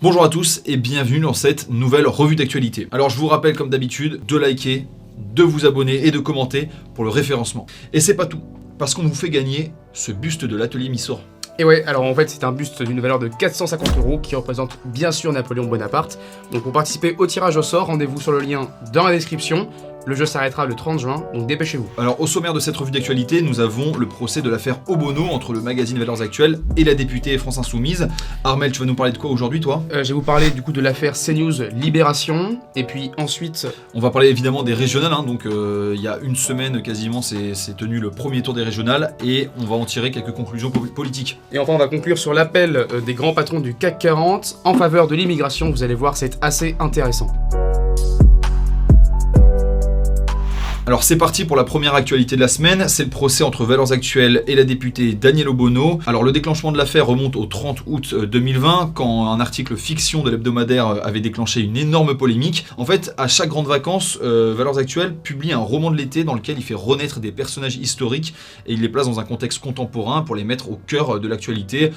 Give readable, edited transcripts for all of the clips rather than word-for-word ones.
Bonjour à tous et bienvenue dans cette nouvelle revue d'actualité. Alors je vous rappelle comme d'habitude de liker, de vous abonner et de commenter pour le référencement. Et c'est pas tout, parce qu'on vous fait gagner ce buste de l'atelier Missor. Et ouais, alors en fait c'est un buste d'une valeur de 450 € qui représente bien sûr Napoléon Bonaparte. Donc pour participer au tirage au sort, rendez-vous sur le lien dans la description. Le jeu s'arrêtera le 30 juin, donc dépêchez-vous. Alors au sommaire de cette revue d'actualité, nous avons le procès de l'affaire Obono entre le magazine Valeurs Actuelles et la députée France Insoumise. Armel, tu vas nous parler de quoi aujourd'hui toi ? Je vais vous parler du coup de l'affaire CNews Libération, et puis ensuite... On va parler évidemment des régionales, donc il y a une semaine quasiment c'est tenu le premier tour des régionales et on va en tirer quelques conclusions politiques. Et enfin on va conclure sur l'appel des grands patrons du CAC 40 en faveur de l'immigration, vous allez voir c'est assez intéressant. Alors c'est parti pour la première actualité de la semaine, c'est le procès entre Valeurs Actuelles et la députée Danielle Obono. Alors le déclenchement de l'affaire remonte au 30 août 2020, quand un article fiction de l'hebdomadaire avait déclenché une énorme polémique. En fait, à chaque grande vacances, Valeurs Actuelles publie un roman de l'été dans lequel il fait renaître des personnages historiques et il les place dans un contexte contemporain pour les mettre au cœur de l'actualité,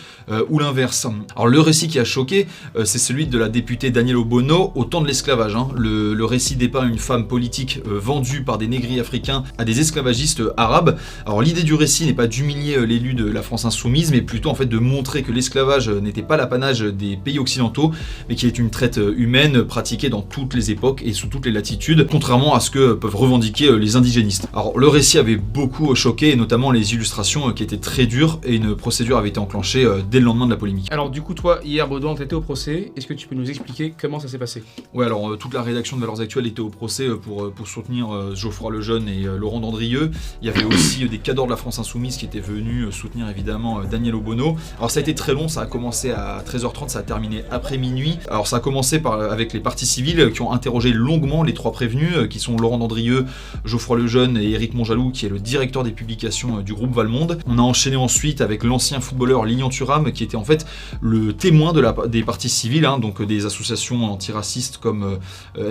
ou l'inverse. Alors le récit qui a choqué, c'est celui de la députée Danielle Obono au temps de l'esclavage. Le récit dépeint une femme politique vendue par des négriers africains à des esclavagistes arabes. Alors l'idée du récit n'est pas d'humilier l'élu de la France Insoumise, mais plutôt en fait de montrer que l'esclavage n'était pas l'apanage des pays occidentaux, mais qu'il est une traite humaine pratiquée dans toutes les époques et sous toutes les latitudes, contrairement à ce que peuvent revendiquer les indigénistes. Alors le récit avait beaucoup choqué, et notamment les illustrations qui étaient très dures, et une procédure avait été enclenchée dès le lendemain de la polémique. Alors du coup toi, hier Baudouin, t'étais au procès, est-ce que tu peux nous expliquer comment ça s'est passé ? Ouais, alors toute la rédaction de Valeurs Actuelles était au procès pour soutenir Geoffroy Lejeune et Laurent Dandrieux. Il y avait aussi des cadors de la France Insoumise qui étaient venus soutenir évidemment Danielle Obono. Alors ça a été très long, ça a commencé à 13h30, ça a terminé après minuit. Alors ça a commencé avec les parties civiles qui ont interrogé longuement les trois prévenus, qui sont Laurent Dandrieux, Geoffroy Lejeune et Éric Monjalou, qui est le directeur des publications du groupe Valmonde. On a enchaîné ensuite avec l'ancien footballeur Lilian Thuram, qui était en fait le témoin des parties civiles, donc des associations antiracistes comme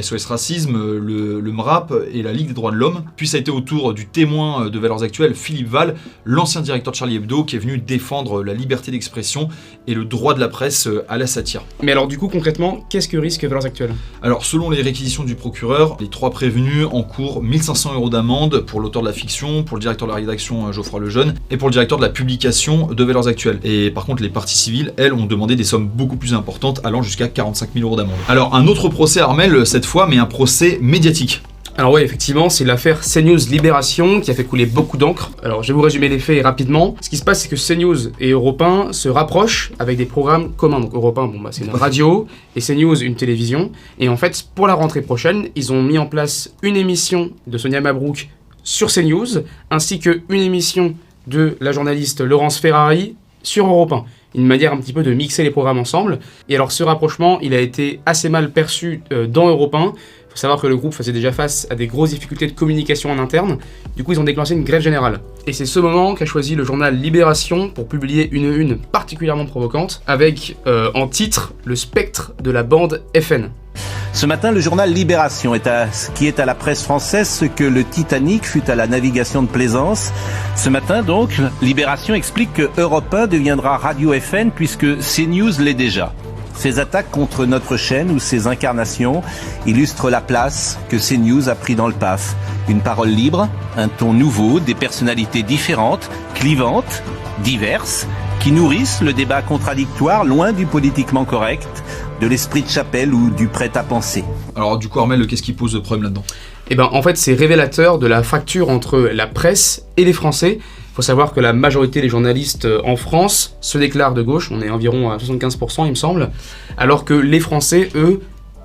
SOS Racisme, le MRAP et la Ligue des droits de l'homme. Puis ça a été au tour du témoin de Valeurs Actuelles, Philippe Val, l'ancien directeur de Charlie Hebdo, qui est venu défendre la liberté d'expression et le droit de la presse à la satire. Mais alors du coup concrètement, qu'est-ce que risque Valeurs Actuelles ? Alors selon les réquisitions du procureur, les trois prévenus encourent 1 500 € d'amende pour l'auteur de la fiction, pour le directeur de la rédaction Geoffroy Lejeune et pour le directeur de la publication de Valeurs Actuelles. Et par contre les parties civiles, elles, ont demandé des sommes beaucoup plus importantes, allant jusqu'à 45 000 € d'amende. Alors un autre procès, Armel, cette fois, mais un procès médiatique. Alors ouais, effectivement, c'est l'affaire CNews Libération qui a fait couler beaucoup d'encre. Alors je vais vous résumer les faits rapidement. Ce qui se passe, c'est que CNews et Europe 1 se rapprochent avec des programmes communs. Donc Europe 1, c'est une radio, et CNews, une télévision. Et en fait, pour la rentrée prochaine, ils ont mis en place une émission de Sonia Mabrouk sur CNews, ainsi qu'une émission de la journaliste Laurence Ferrari sur Europe 1. Une manière un petit peu de mixer les programmes ensemble. Et alors ce rapprochement, il a été assez mal perçu dans Europe 1. Il faut savoir que le groupe faisait déjà face à des grosses difficultés de communication en interne. Du coup, ils ont déclenché une grève générale. Et c'est ce moment qu'a choisi le journal Libération pour publier une particulièrement provocante, avec en titre le spectre de la bande FN. Ce matin, le journal Libération qui est à la presse française ce que le Titanic fut à la navigation de plaisance. Ce matin, donc, Libération explique que Europe 1 deviendra Radio FN puisque CNews l'est déjà. Ces attaques contre notre chaîne ou ses incarnations illustrent la place que CNews a pris dans le PAF. Une parole libre, un ton nouveau, des personnalités différentes, clivantes, diverses, qui nourrissent le débat contradictoire loin du politiquement correct, de l'esprit de chapelle ou du prêt-à-penser. Alors du coup, Armel, qu'est-ce qui pose le problème là-dedans ? Eh ben, en fait, c'est révélateur de la fracture entre la presse et les Français. Il faut savoir que la majorité des journalistes en France se déclarent de gauche, on est environ à 75% il me semble, alors que les Français, eux,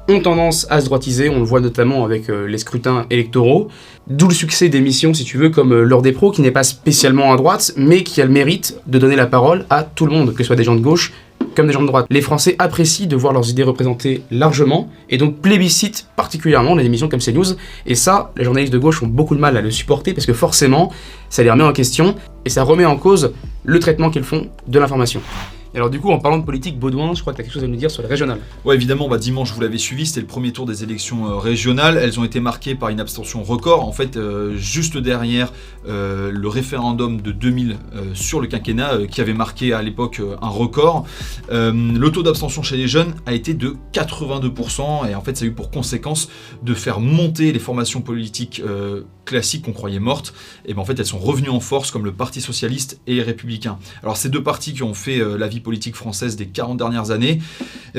ont tendance à se droitiser, on le voit notamment avec les scrutins électoraux, d'où le succès d'émissions, si tu veux, comme L'Heure des pros, qui n'est pas spécialement à droite, mais qui a le mérite de donner la parole à tout le monde, que ce soit des gens de gauche comme des gens de droite. Les Français apprécient de voir leurs idées représentées largement, et donc plébiscitent particulièrement les émissions comme CNews, et ça, les journalistes de gauche ont beaucoup de mal à le supporter, parce que forcément, ça les remet en question, et ça remet en cause le traitement qu'ils font de l'information. Et alors du coup, en parlant de politique, Baudouin, je crois que tu as quelque chose à nous dire sur les régionales. Ouais, évidemment, dimanche, vous l'avez suivi, c'était le premier tour des élections régionales. Elles ont été marquées par une abstention record. En fait, juste derrière le référendum de 2000 sur le quinquennat qui avait marqué à l'époque un record. Le taux d'abstention chez les jeunes a été de 82% et en fait, ça a eu pour conséquence de faire monter les formations politiques classiques qu'on croyait mortes. Et en fait, elles sont revenues en force comme le Parti socialiste et les Républicains. Alors, ces deux partis qui ont fait la vie politique française des 40 dernières années,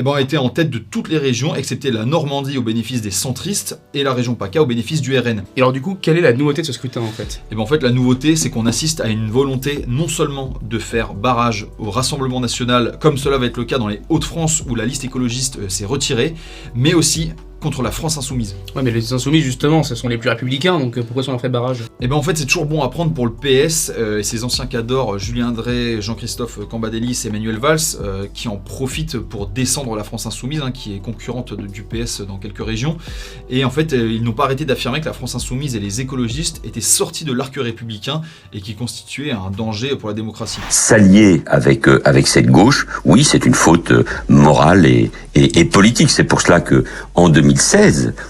ont été en tête de toutes les régions, excepté la Normandie au bénéfice des centristes et la région PACA au bénéfice du RN. Et alors du coup, quelle est la nouveauté de ce scrutin en fait ? Et en fait, la nouveauté, c'est qu'on assiste à une volonté non seulement de faire barrage au Rassemblement national, comme cela va être le cas dans les Hauts-de-France où la liste écologiste s'est retirée, mais aussi contre la France insoumise. Ouais, mais les insoumis, justement, ce sont les plus républicains, donc pourquoi est-ce qu'on leur fait barrage ? Et en fait, c'est toujours bon à prendre pour le PS et ses anciens cadors Julien Drey, Jean-Christophe Cambadélis et Manuel Valls qui en profitent pour descendre la France insoumise, qui est concurrente du PS dans quelques régions. Et en fait, ils n'ont pas arrêté d'affirmer que la France insoumise et les écologistes étaient sortis de l'arc républicain et qui constituaient un danger pour la démocratie. S'allier avec cette gauche, oui, c'est une faute morale et politique. C'est pour cela que en 2016,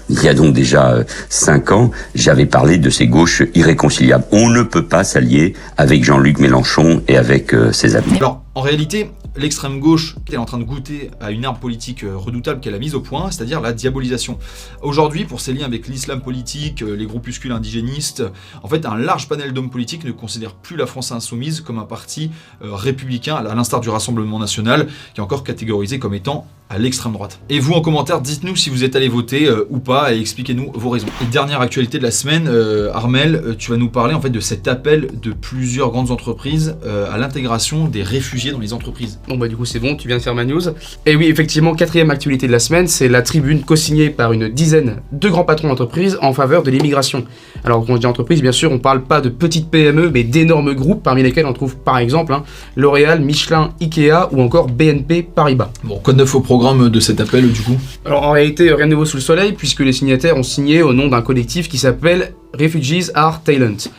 il y a donc déjà 5 ans, j'avais parlé de ces gauches irréconciliables. On ne peut pas s'allier avec Jean-Luc Mélenchon et avec ses amis. Alors, en réalité, l'extrême gauche est en train de goûter à une arme politique redoutable qu'elle a mise au point, c'est-à-dire la diabolisation. Aujourd'hui, pour ses liens avec l'islam politique, les groupuscules indigénistes, en fait, un large panel d'hommes politiques ne considère plus la France insoumise comme un parti républicain, à l'instar du Rassemblement national, qui est encore catégorisé comme étant à l'extrême droite. Et vous, en commentaire, dites-nous si vous êtes allé voter ou pas et expliquez-nous vos raisons. Et dernière actualité de la semaine, Armel, tu vas nous parler en fait de cet appel de plusieurs grandes entreprises à l'intégration des réfugiés dans les entreprises. Bon du coup c'est bon, tu viens de faire ma news. Et oui, effectivement, quatrième actualité de la semaine, c'est la tribune co-signée par une dizaine de grands patrons d'entreprises en faveur de l'immigration. Alors quand on dit entreprise, bien sûr, on parle pas de petites PME, mais d'énormes groupes, parmi lesquels on trouve par exemple L'Oréal, Michelin, Ikea ou encore BNP Paribas. Bon, quoi de neuf au programme de cet appel du coup ? Alors en réalité, rien de nouveau sous le soleil, puisque les signataires ont signé au nom d'un collectif qui s'appelle Refugees Are Talent,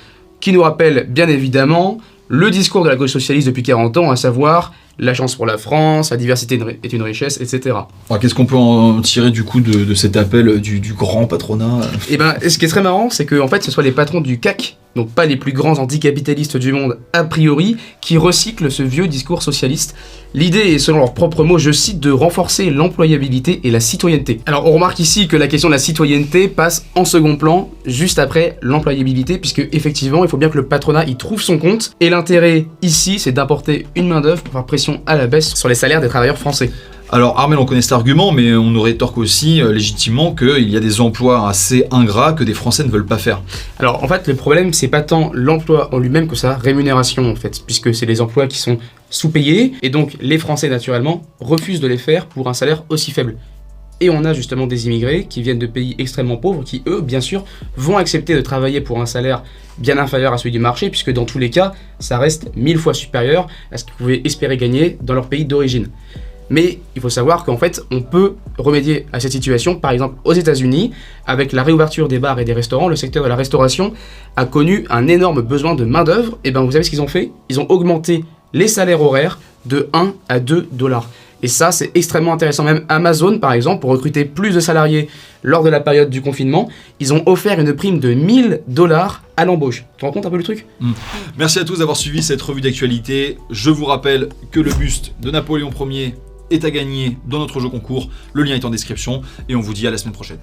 qui nous rappelle bien évidemment le discours de la gauche socialiste depuis 40 ans, à savoir la chance pour la France, la diversité est une richesse, etc. Alors, qu'est-ce qu'on peut en tirer du coup de cet appel du grand patronat ? Et ce qui est très marrant, c'est que en fait, ce soit les patrons du CAC, donc pas les plus grands anticapitalistes du monde a priori, qui recyclent ce vieux discours socialiste. L'idée est, selon leurs propres mots, je cite, de renforcer l'employabilité et la citoyenneté. Alors on remarque ici que la question de la citoyenneté passe en second plan, juste après l'employabilité, puisque effectivement, il faut bien que le patronat y trouve son compte, et l'intérêt ici, c'est d'apporter une main-d'œuvre pour faire pression à la baisse sur les salaires des travailleurs français. Alors Armel, on connaît cet argument, mais on nous rétorque aussi légitimement qu'il y a des emplois assez ingrats que des Français ne veulent pas faire. Alors en fait, le problème, c'est pas tant l'emploi en lui-même que sa rémunération en fait, puisque c'est des emplois qui sont sous-payés, et donc les Français naturellement refusent de les faire pour un salaire aussi faible. Et on a justement des immigrés qui viennent de pays extrêmement pauvres qui, eux, bien sûr, vont accepter de travailler pour un salaire bien inférieur à celui du marché, puisque dans tous les cas, ça reste 1000 fois supérieur à ce qu'ils pouvaient espérer gagner dans leur pays d'origine. Mais il faut savoir qu'en fait, on peut remédier à cette situation. Par exemple, aux États-Unis, avec la réouverture des bars et des restaurants, le secteur de la restauration a connu un énorme besoin de main-d'œuvre. Et vous savez ce qu'ils ont fait ? Ils ont augmenté les salaires horaires de 1 à 2 $. Et ça, c'est extrêmement intéressant. Même Amazon, par exemple, pour recruter plus de salariés lors de la période du confinement, ils ont offert une prime de $1000 à l'embauche. Tu te rends compte un peu le truc ? Merci à tous d'avoir suivi cette revue d'actualité. Je vous rappelle que le buste de Napoléon Ier est à gagner dans notre jeu concours. Le lien est en description. Et on vous dit à la semaine prochaine.